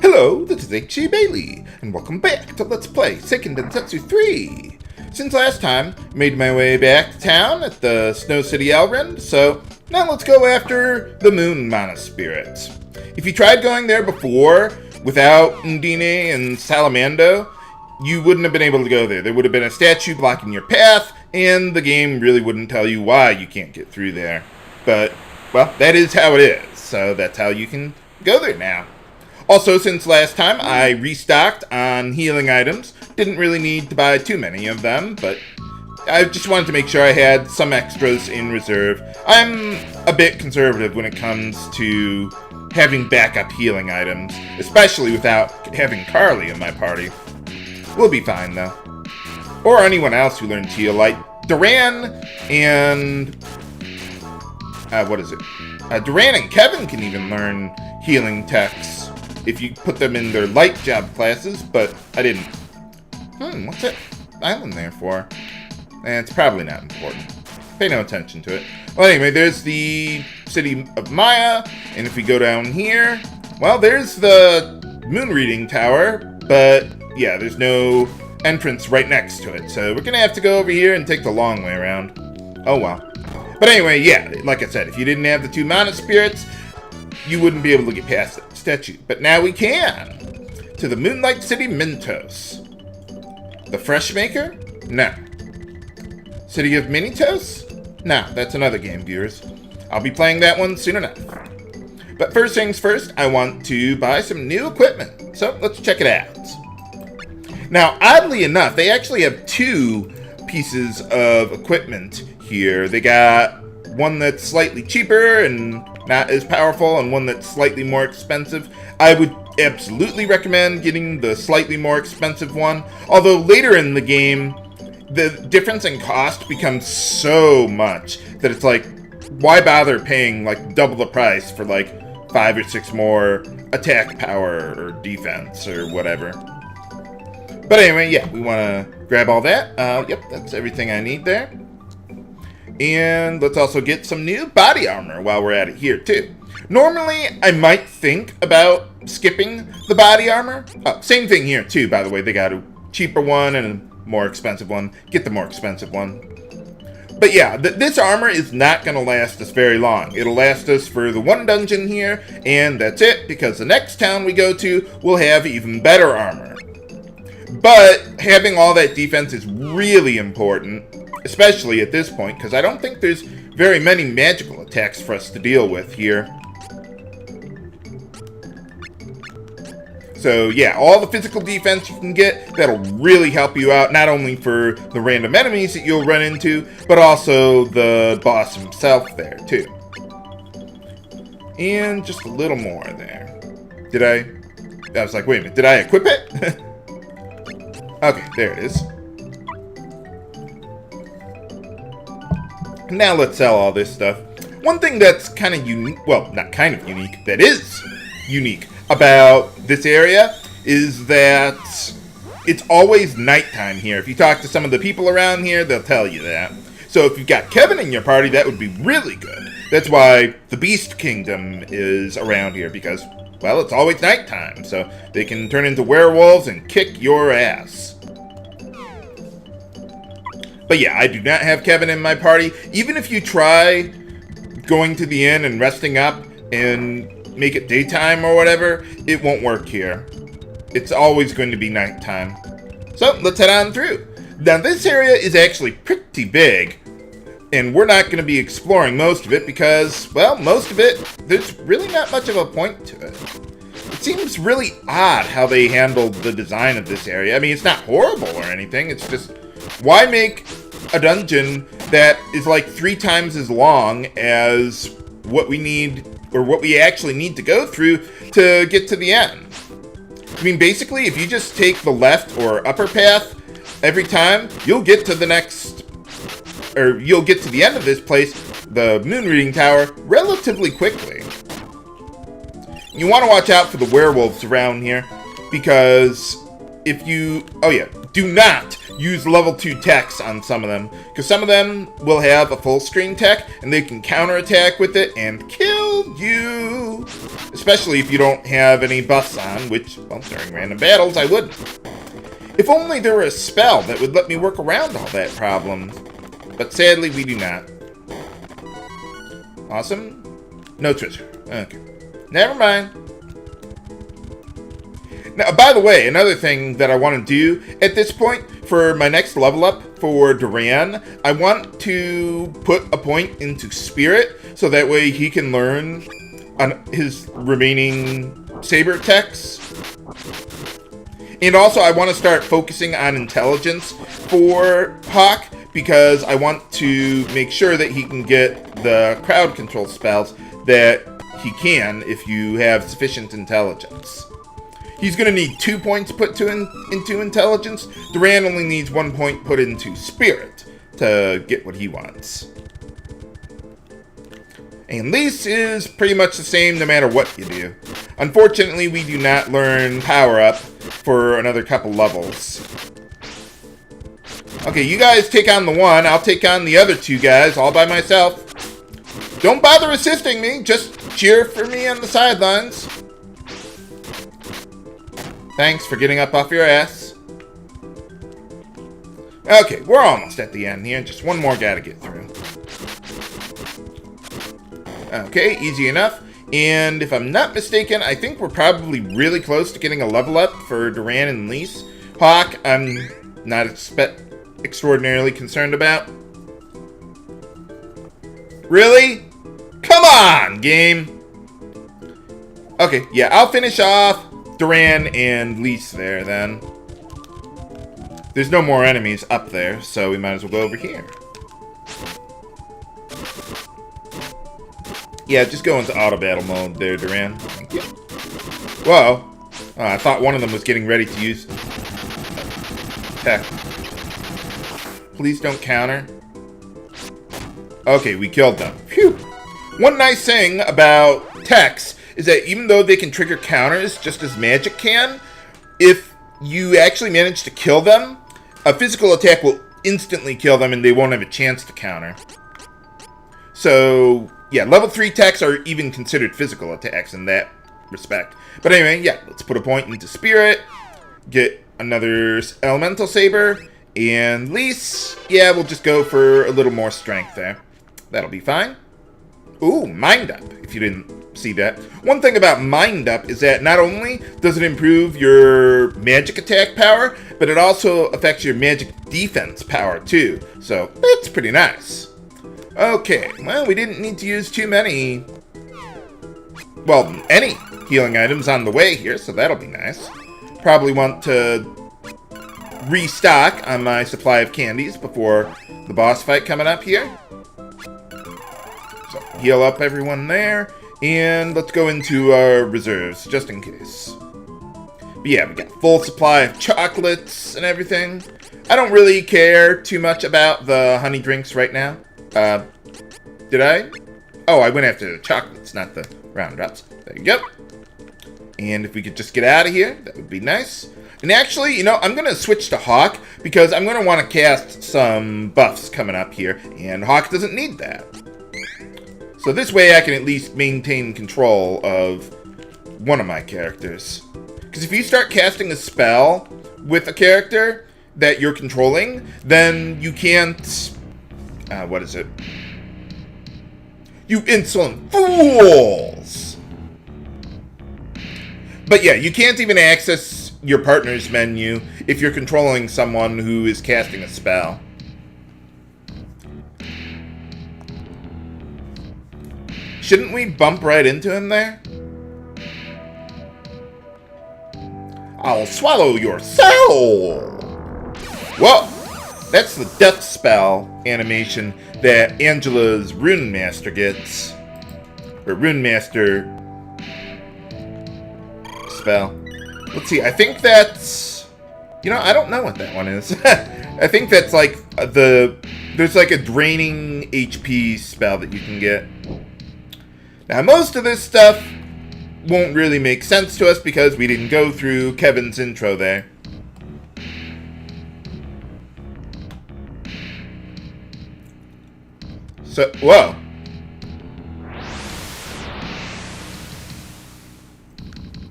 Hello, this is H.G. Bailey, and welcome back to Let's Play Seiken Densetsu 3! Since last time, I made my way back to town at the Snow City Elrond, so now let's go after the Moon Mana Spirits. If you tried going there before, without Undine and Salamando, you wouldn't have been able to go there. There would have been a statue blocking your path, and the game really wouldn't tell you why you can't get through there. But, well, that is how it is, so that's how you can go there now. Also, since last time, I restocked on healing items. Didn't really need to buy too many of them, but I just wanted to make sure I had some extras in reserve. I'm a bit conservative when it comes to having backup healing items, especially without having Carly in my party. We'll be fine, though. Or anyone else who learns heal, like Duran and... Duran and Kevin can even learn healing techs if you put them in their light job classes, but I didn't. What's that island there for? It's probably not important. Pay no attention to it. Well, anyway, there's the City of Maya, and if we go down here, well, there's the Moonreading Tower, but yeah, there's no entrance right next to it, so we're gonna have to go over here and take the long way around. Oh well. But anyway, yeah, like I said, if you didn't have the two mana spirits, you wouldn't be able to get past that statue. But now we can! To the Moonlight City Mintos. The Fresh Maker? No. City of Minitos? No, that's another game, viewers. I'll be playing that one soon enough. But first things first, I want to buy some new equipment. So let's check it out. Now, oddly enough, they actually have two pieces of equipment here. They got one that's slightly cheaper and not as powerful, and one that's slightly more expensive. I would absolutely recommend getting the slightly more expensive one, although later in the game, the difference in cost becomes so much that it's like, why bother paying like double the price for like 5 or 6 more attack power or defense or whatever. But anyway, yeah, we want to grab all that. Yep, that's everything I need there. And let's also get some new body armor while we're at it here, too. Normally, I might think about skipping the body armor. Oh, same thing here, too, by the way. They got a cheaper one and a more expensive one. Get the more expensive one. But yeah, this armor is not going to last us very long. It'll last us for the one dungeon here, and that's it, because the next town we go to will have even better armor. But having all that defense is really important, especially at this point, because I don't think there's very many magical attacks for us to deal with here. So yeah, all the physical defense you can get, that'll really help you out, not only for the random enemies that you'll run into, but also the boss himself there, too. And just a little more there. I was like, wait a minute, did I equip it? Okay, there it is. Now let's sell all this stuff. One thing that's kind of unique, well, not kind of unique, that is unique about this area is that it's always nighttime here. If you talk to some of the people around here, they'll tell you that. So if you've got Kevin in your party, that would be really good. That's why the Beast Kingdom is around here, because, well, it's always nighttime, so they can turn into werewolves and kick your ass. But yeah, I do not have Kevin in my party. Even if you try going to the inn and resting up and make it daytime or whatever, it won't work here. It's always going to be nighttime. So let's head on through. Now this area is actually pretty big, and we're not going to be exploring most of it because, well, most of it, there's really not much of a point to it. It seems really odd how they handled the design of this area. I mean, it's not horrible or anything, it's just, why make a dungeon that is like 3 times as long as what we need, or what we actually need to go through to get to the end? I mean, basically, if you just take the left or upper path every time, you'll get to the next, or you'll get to the end of this place, the Moonreading Tower, relatively quickly. You want to watch out for the werewolves around here, because if you, oh yeah, do not use level 2 techs on some of them, because some of them will have a full screen tech, and they can counterattack with it and kill you. especially if you don't have any buffs on, which, well, during random battles, I wouldn't. If only there were a spell that would let me work around all that problem. But sadly, we do not. Awesome. No treasure. Okay. Never mind. Now, by the way, another thing that I want to do at this point for my next level up for Duran, I want to put a point into Spirit so that way he can learn on his remaining saber techs. And also, I want to start focusing on intelligence for Hawk because I want to make sure that he can get the crowd control spells that he can if you have sufficient intelligence. He's going to need 2 points put into intelligence. Duran only needs 1 point put into Spirit to get what he wants. And Lise is pretty much the same no matter what you do. Unfortunately, we do not learn Power Up for another couple levels. Okay, you guys take on the one. I'll take on the other 2 guys all by myself. Don't bother assisting me. Just cheer for me on the sidelines. Thanks for getting up off your ass. Okay, we're almost at the end here. Just one more guy to get through. Okay, easy enough. And if I'm not mistaken, I think we're probably really close to getting a level up for Duran and Lise. Hawk, I'm not extraordinarily concerned about. Really? Come on, game. Okay, yeah, I'll finish off Duran and Lise there, then. There's no more enemies up there, so we might as well go over here. Yeah, just go into auto battle mode there, Duran. Thank you. Whoa. Oh, I thought one of them was getting ready to use... Heck. Please don't counter. Okay, we killed them. Phew. One nice thing about techs is that even though they can trigger counters just as magic can, if you actually manage to kill them, a physical attack will instantly kill them and they won't have a chance to counter. So, yeah, level 3 techs are even considered physical attacks in that respect. But anyway, yeah, let's put a point into Spirit, get another Elemental Saber, and Lise, yeah, we'll just go for a little more strength there. That'll be fine. Ooh, Mind Up, if you didn't see that. One thing about Mind Up is that not only does it improve your magic attack power, but it also affects your magic defense power too. So, that's pretty nice. Okay, well, we didn't need to use too many, well, any healing items on the way here, so that'll be nice. Probably want to restock on my supply of candies before the boss fight coming up here. So, heal up everyone there, and let's go into our reserves, just in case. But yeah, we got full supply of chocolates and everything. I don't really care too much about the honey drinks right now. Did I? Oh, I went after the chocolates, not the round drops. There you go. And if we could just get out of here, that would be nice. And actually, you know, I'm going to switch to Hawk because I'm going to want to cast some buffs coming up here. And Hawk doesn't need that. So this way I can at least maintain control of one of my characters. Because if you start casting a spell with a character that you're controlling, then you can't... what is it? You insolent fools! But yeah, you can't even access your partner's menu if you're controlling someone who is casting a spell. Shouldn't we bump right into him there? I'll swallow your soul! Whoa! That's the death spell animation that Angela's Rune Master gets. Or Rune Master spell. Let's see, I think that's... You know, I don't know what that one is. I think that's like there's like a draining HP spell that you can get. Now, most of this stuff won't really make sense to us because we didn't go through Kevin's intro there. So, whoa.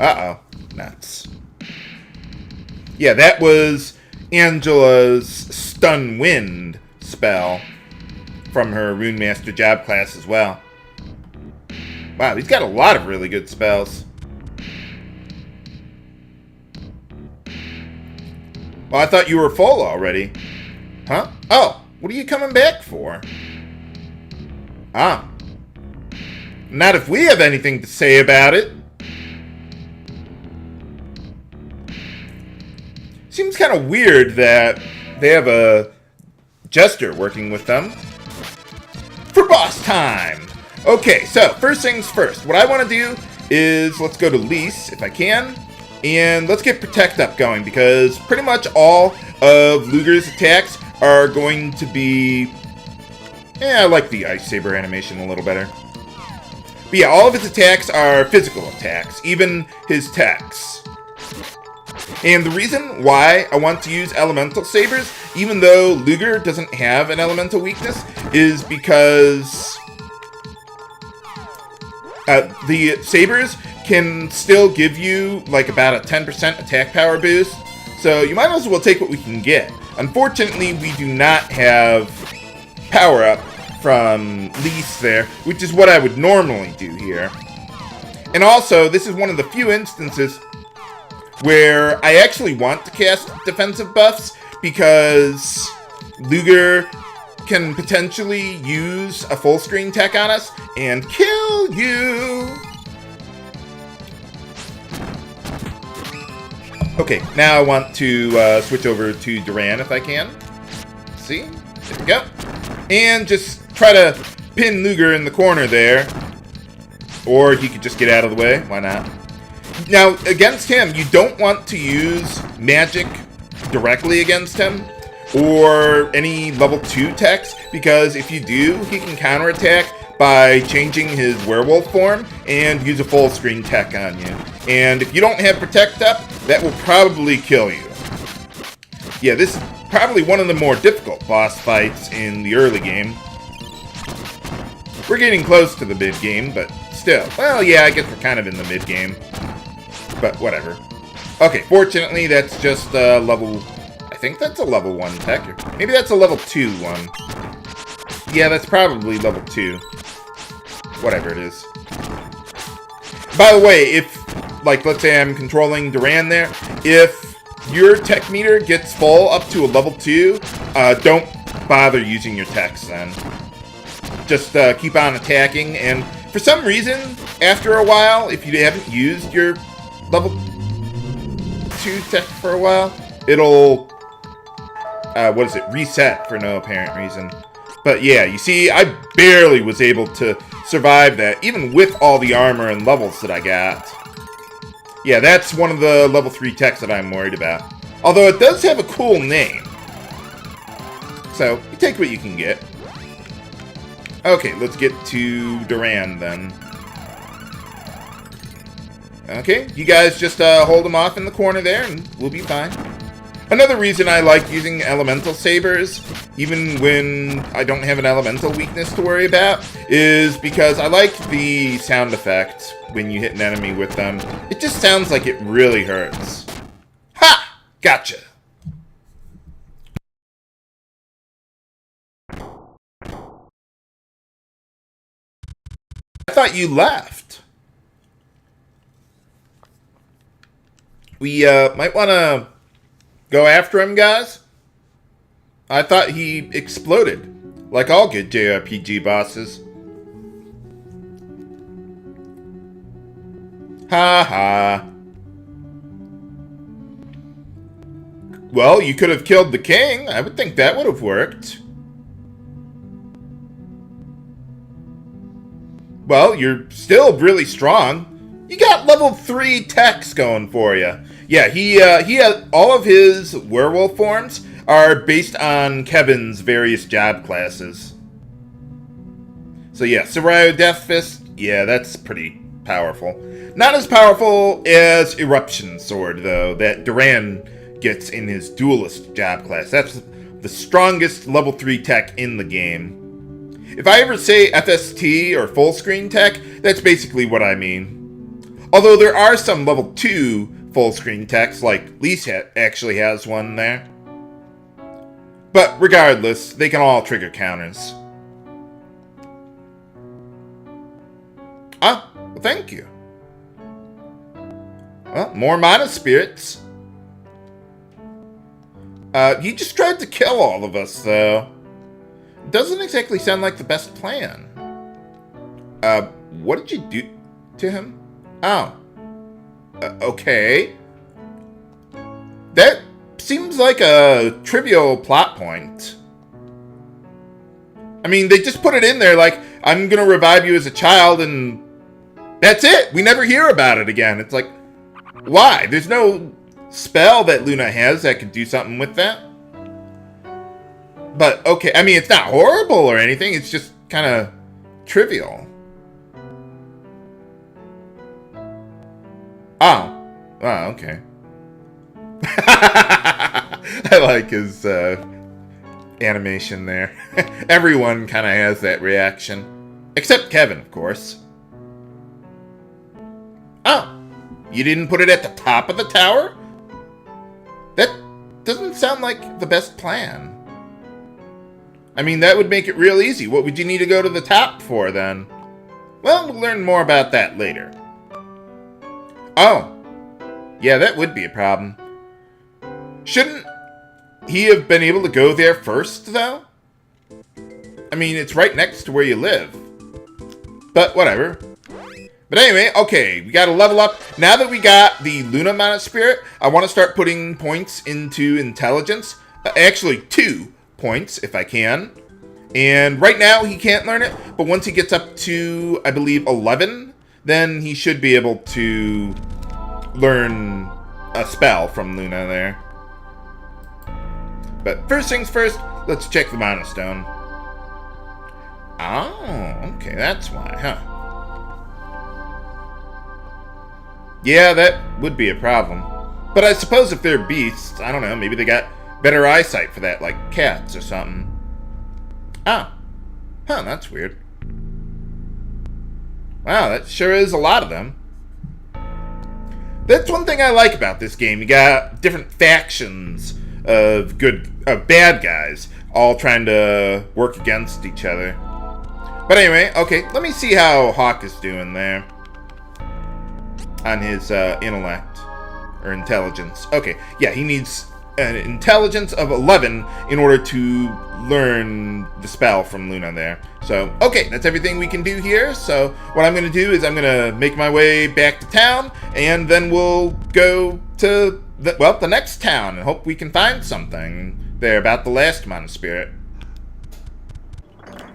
Uh-oh. Nuts. Yeah, that was Angela's Stun Wind spell from her Rune Master job class as well. Wow, he's got a lot of really good spells. Well, I thought you were full already. Huh? Oh, what are you coming back for? Ah. Not if we have anything to say about it. Seems kind of weird that they have a jester working with them. For boss time! Okay, so first things first. What I want to do is, let's go to Lise, if I can. And let's get Protect up going, because pretty much all of Luger's attacks are going to be... I like the Ice Saber animation a little better. But yeah, all of his attacks are physical attacks, even his techs. And the reason why I want to use Elemental Sabers, even though Luger doesn't have an elemental weakness, is because the Sabers can still give you like about a 10% attack power boost. So you might as well take what we can get. Unfortunately, we do not have power up from Lise there, which is what I would normally do here. And also, this is one of the few instances where I actually want to cast defensive buffs, because Luger can potentially use a full screen tech on us and kill you. Okay, now I want to switch over to Duran if I can. See? There we go. And just try to pin Luger in the corner there. Or he could just get out of the way. Why not? Now, against him, you don't want to use magic directly against him, or any level 2 techs, because if you do, he can counterattack by changing his werewolf form and use a full screen tech on you. And if you don't have Protect up, that will probably kill you. Yeah, this is probably one of the more difficult boss fights in the early game. We're getting close to the mid-game, but still. Well, yeah, I guess we're kind of in the mid-game. But whatever. Okay, fortunately, that's just level... I think that's a level 1 tech. Or maybe that's a level 2 one. Yeah, that's probably level 2. Whatever it is. By the way, if, like, let's say I'm controlling Duran there, if your tech meter gets full up to a level 2, don't bother using your techs then. Just keep on attacking, and for some reason, after a while, if you haven't used your level 2 tech for a while, it'll, reset for no apparent reason. But yeah, you see, I barely was able to survive that, even with all the armor and levels that I got. Yeah, that's one of the level 3 techs that I'm worried about. Although it does have a cool name. So, you take what you can get. Okay, let's get to Duran then. Okay, you guys just hold him off in the corner there and we'll be fine. Another reason I like using Elemental Sabers, even when I don't have an elemental weakness to worry about, is because I like the sound effect when you hit an enemy with them. It just sounds like it really hurts. Ha! Gotcha! I thought you left. We might want to go after him, guys. I thought he exploded, like all good JRPG bosses. Ha ha. Well, you could have killed the king. I would think that would have worked. Well, you're still really strong. You got level 3 techs going for you. Yeah, he has all of his werewolf forms are based on Kevin's various job classes. So yeah, Sarayo Death Fist, yeah, that's pretty powerful. Not as powerful as Eruption Sword, though, that Duran gets in his Duelist job class. That's the strongest level 3 tech in the game. If I ever say FST or full screen tech, that's basically what I mean. Although there are some level 2 full screen text, like Lise actually has one there. But regardless, they can all trigger counters. Ah, well, thank you. Well, more mana spirits. He just tried to kill all of us, though. Doesn't exactly sound like the best plan. What did you do to him? Oh. Okay. That seems like a trivial plot point. I mean, they just put it in there like, I'm gonna revive you as a child, and that's it. We never hear about it again. It's like, why? There's no spell that Luna has that could do something with that. But, okay, I mean, it's not horrible or anything. It's just kind of trivial. Oh. Oh, okay. I like his animation there. Everyone kind of has that reaction. Except Kevin, of course. Oh. You didn't put it at the top of the tower? That doesn't sound like the best plan. I mean, that would make it real easy. What would you need to go to the top for, then? Well, we'll learn more about that later. Oh. Yeah, that would be a problem. Shouldn't he have been able to go there first, though? I mean, it's right next to where you live. But whatever. But anyway, okay, we gotta level up. Now that we got the Luna Mana Spirit, I want to start putting points into intelligence. Actually, 2 points, if I can. And right now, he can't learn it. But once he gets up to, I believe, 11, then he should be able to learn a spell from Luna there. But first things first, let's check the Mana Stone. Oh, okay, that's why, huh? Yeah, that would be a problem. But I suppose if they're beasts, I don't know, maybe they got better eyesight for that, like cats or something. Oh. Huh, that's weird. Wow, that sure is a lot of them. That's one thing I like about this game. You got different factions of bad guys, all trying to work against each other. But anyway, okay, let me see how Hawk is doing there. On his intellect, or intelligence. Okay, yeah, he needs an intelligence of 11 in order to learn the spell from Luna there. So, okay, that's everything we can do here. So, what I'm going to do is I'm going to make my way back to town, and then we'll go to, the next town, and hope we can find something there about the last Mana Spirit.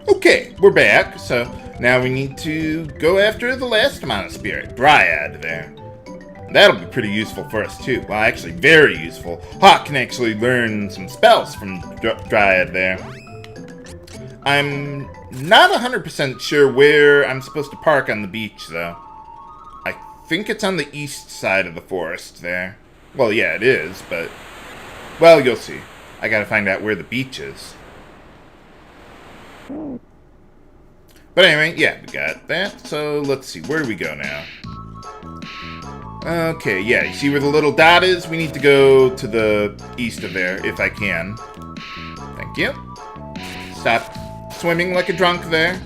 Okay, we're back, so now we need to go after the last Mana Spirit, Dryad there. That'll be pretty useful for us too. Well, actually, very useful. Hawk can actually learn some spells from Dryad there. I'm not 100% sure where I'm supposed to park on the beach, though. I think it's on the east side of the forest there. Well, yeah, it is, but... well, you'll see. I gotta find out where the beach is. But anyway, yeah, we got that. So, let's see. Where do we go now? Okay, yeah, you see where the little dot is? We need to go to the east of there, if I can. Thank you. Stop swimming like a drunk there.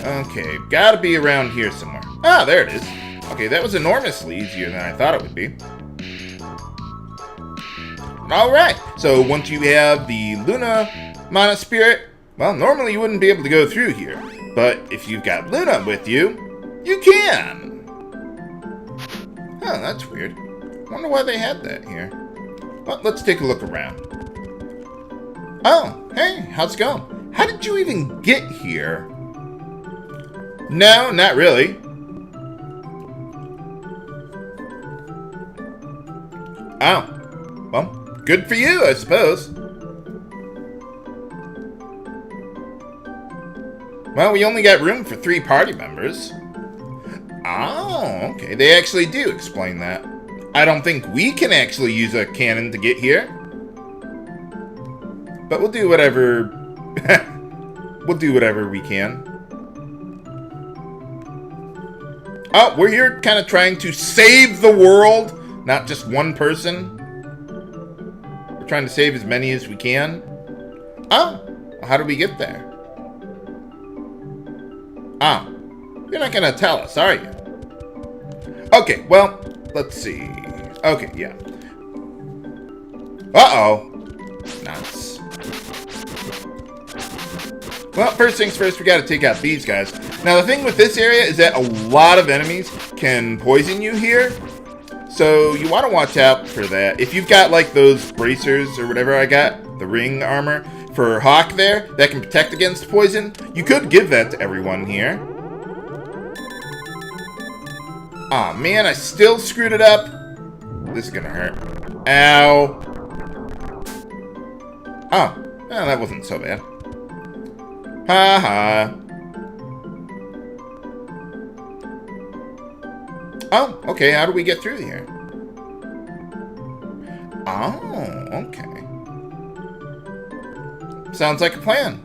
Okay, gotta be around here somewhere. Ah, there it is. Okay, that was enormously easier than I thought it would be. Alright, so once you have the Luna Mana Spirit, well, normally you wouldn't be able to go through here. But if you've got Luna with you, you can! Oh, that's weird. Wonder why they had that here. Well, let's take a look around. Oh, hey, how's it going? How did you even get here? No, not really. Oh, well, good for you, I suppose. Well, we only got room for 3 party members. Oh, okay. They actually do explain that. I don't think we can actually use a cannon to get here. But we'll do whatever... we'll do whatever we can. Oh, we're here kind of trying to save the world, not just one person. We're trying to save as many as we can. Oh, how do we get there? Oh, you're not going to tell us, are you? Okay, well, let's see. Okay, yeah. Uh-oh. Nuts. Well, first things first, we got to take out these guys. Now, the thing with this area is that a lot of enemies can poison you here. So, you want to watch out for that. If you've got, like, those bracers or whatever I got, the ring armor for Hawk there, that can protect against poison, you could give that to everyone here. Aw, man, I still screwed it up. This is gonna hurt. Ow. Oh, well, that wasn't so bad. Ha ha. Oh, okay, how do we get through here? Oh, okay. Sounds like a plan.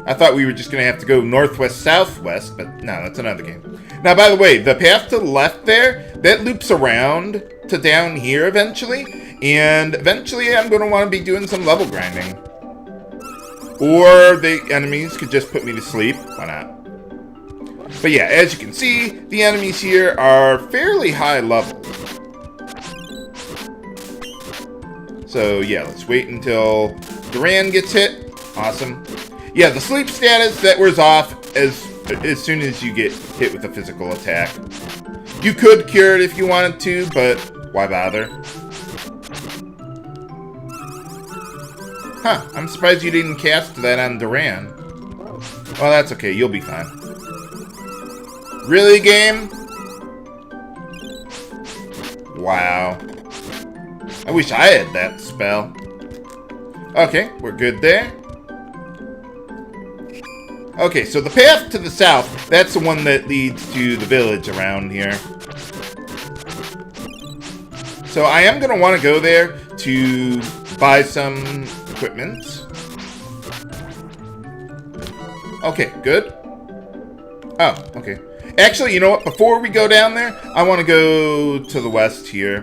I thought we were just going to have to go northwest, southwest, but no, that's another game. Now, by the way, the path to the left there, that loops around to down here eventually, and eventually I'm going to want to be doing some level grinding. Or the enemies could just put me to sleep. Why not? But yeah, as you can see, the enemies here are fairly high level. So yeah, let's wait until Duran gets hit. Awesome. Yeah, the sleep status, that wears off as soon as you get hit with a physical attack. You could cure it if you wanted to, but why bother? Huh, I'm surprised you didn't cast that on Duran. Well, that's okay, you'll be fine. Really, game? Wow. I wish I had that spell. Okay, we're good there. Okay, so the path to the south, that's the one that leads to the village around here. So I am going to want to go there to buy some equipment. Okay, good. Oh, okay. Actually, you know what? Before we go down there, I want to go to the west here.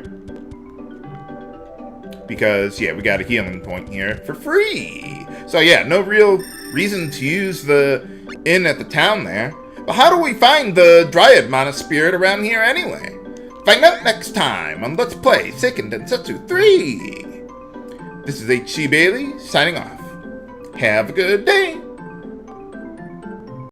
Because, yeah, we got a healing point here for free. So, yeah, no real reason to use the inn at the town there. But how do we find the Dryad Mana Spirit around here anyway? Find out next time on Let's Play Seiken Densetsu 3. This is H.C. Bailey, signing off. Have a good day.